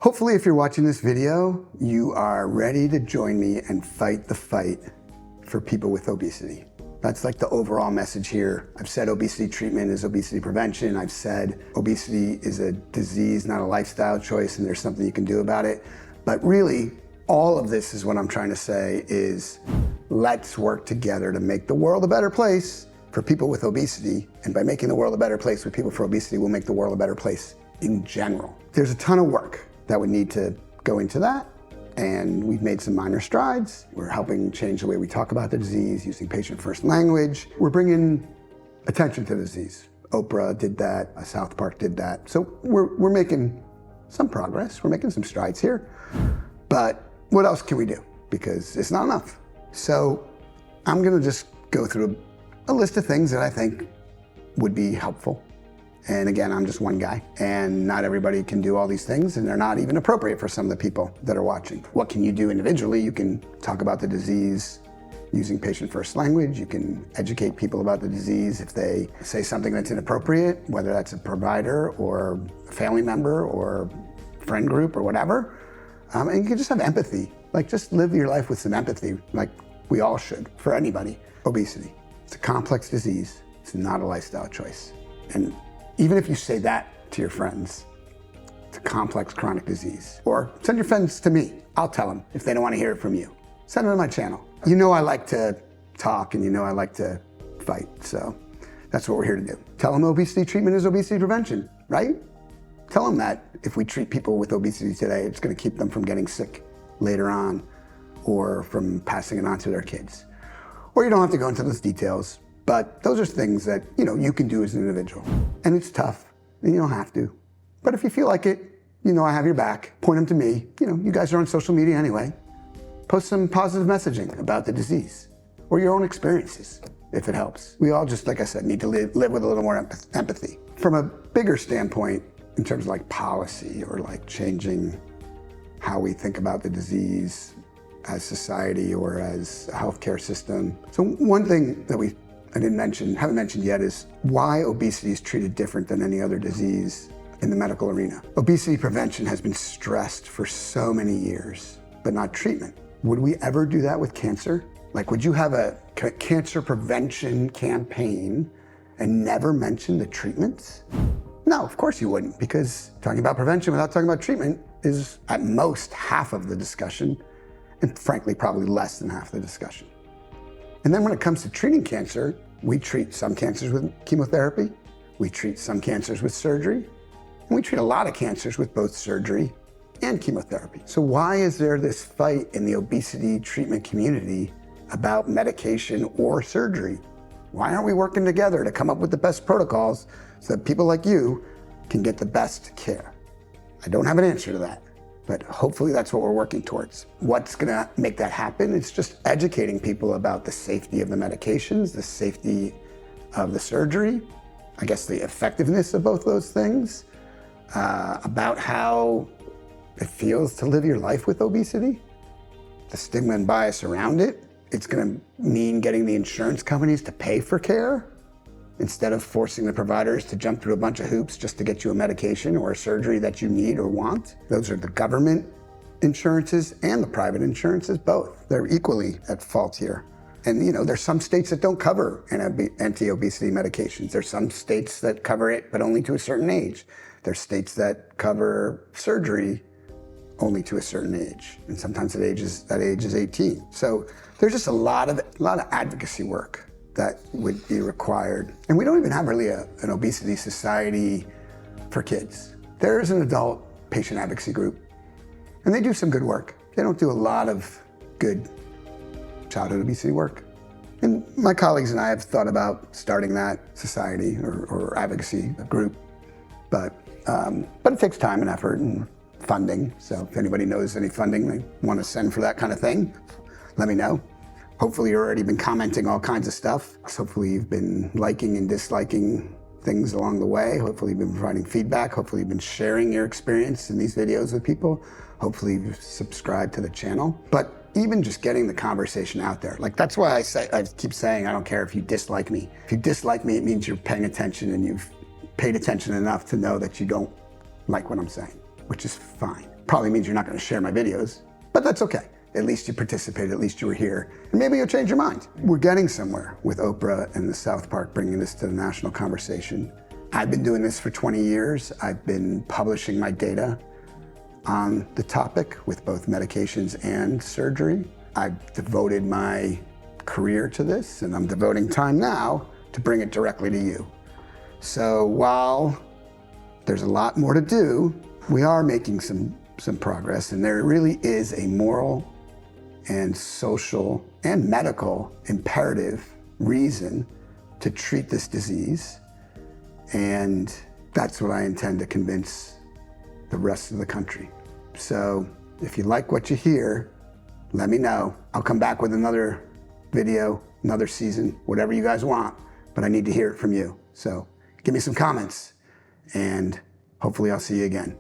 Hopefully, if you're watching this video, you are ready to join me and fight the fight for people with obesity. That's like the overall message here. I've said obesity treatment is obesity prevention. I've said obesity is a disease, not a lifestyle choice, and there's something you can do about it. But really, all of this is what I'm trying to say is let's work together to make the world a better place for people with obesity. And by making the world a better place for people with obesity, we'll make the world a better place in general. There's a ton of work that would need to go into that. And we've made some minor strides. We're helping change the way we talk about the disease using patient-first language. We're bringing attention to the disease. Oprah did that, South Park did that. So we're making some progress. We're making some strides here. But what else can we do? Because it's not enough. So I'm gonna just go through a list of things that I think would be helpful. And again, I'm just one guy, and not everybody can do all these things, and they're not even appropriate for some of the people that are watching. What can you do individually? You can talk about the disease using patient-first language. You can educate people about the disease if they say something that's inappropriate, whether that's a provider or a family member or friend group or whatever. And you can just have empathy. Like, just live your life with some empathy, like we all should, for anybody. Obesity, it's a complex disease. It's not a lifestyle choice. And even if you say that to your friends, it's a complex chronic disease. Or send your friends to me. I'll tell them if they don't want to hear it from you. Send them to my channel. You know I like to talk, and you know I like to fight, so that's what we're here to do. Tell them obesity treatment is obesity prevention, right? Tell them that if we treat people with obesity today, it's going to keep them from getting sick later on or from passing it on to their kids. Or you don't have to go into those details. But those are things that, you can do as an individual. And it's tough, and you don't have to. But if you feel like it, I have your back. Point them to me. You guys are on social media anyway. Post some positive messaging about the disease or your own experiences, if it helps. We all just, like I said, need to live with a little more empathy. From a bigger standpoint, in terms of like policy or like changing how we think about the disease as society or as a healthcare system. So one thing that haven't mentioned yet is why obesity is treated different than any other disease in the medical arena. Obesity prevention has been stressed for so many years, but not treatment. Would we ever do that with cancer? Like, would you have a cancer prevention campaign and never mention the treatments? No, of course you wouldn't, because talking about prevention without talking about treatment is at most half of the discussion, and frankly, probably less than half the discussion. And then when it comes to treating cancer, we treat some cancers with chemotherapy, we treat some cancers with surgery, and we treat a lot of cancers with both surgery and chemotherapy. So why is there this fight in the obesity treatment community about medication or surgery? Why aren't we working together to come up with the best protocols so that people like you can get the best care? I don't have an answer to that. But hopefully that's what we're working towards. What's gonna make that happen? It's just educating people about the safety of the medications, the safety of the surgery, I guess the effectiveness of both those things, about how it feels to live your life with obesity, the stigma and bias around it. It's gonna mean getting the insurance companies to pay for care instead of forcing the providers to jump through a bunch of hoops just to get you a medication or a surgery that you need or want. Those are the government insurances and the private insurances, both. They're equally at fault here. And there's some states that don't cover anti-obesity medications. There's some states that cover it, but only to a certain age. There's states that cover surgery only to a certain age. And sometimes that age is 18. So there's just a lot of advocacy work that would be required. And we don't even have really an obesity society for kids. There is an adult patient advocacy group, and they do some good work. They don't do a lot of good childhood obesity work. And my colleagues and I have thought about starting that society or advocacy group, but it takes time and effort and funding. So if anybody knows any funding they want to send for that kind of thing, let me know. Hopefully you've already been commenting all kinds of stuff. Hopefully you've been liking and disliking things along the way. Hopefully you've been providing feedback. Hopefully you've been sharing your experience in these videos with people. Hopefully you've subscribed to the channel. But even just getting the conversation out there, like that's why I keep saying, I don't care if you dislike me. If you dislike me, it means you're paying attention and you've paid attention enough to know that you don't like what I'm saying, which is fine. probably means you're not going to share my videos, but that's okay. At least you participated, at least you were here, and maybe you'll change your mind. We're getting somewhere with Oprah and the South Park, bringing this to the national conversation. I've been doing this for 20 years. I've been publishing my data on the topic with both medications and surgery. I've devoted my career to this, and I'm devoting time now to bring it directly to you. So while there's a lot more to do, we are making some progress, and there really is a moral and social and medical imperative reason to treat this disease. And that's what I intend to convince the rest of the country. So if you like what you hear, let me know. I'll come back with another video, another season, whatever you guys want, but I need to hear it from you. So give me some comments, and hopefully I'll see you again.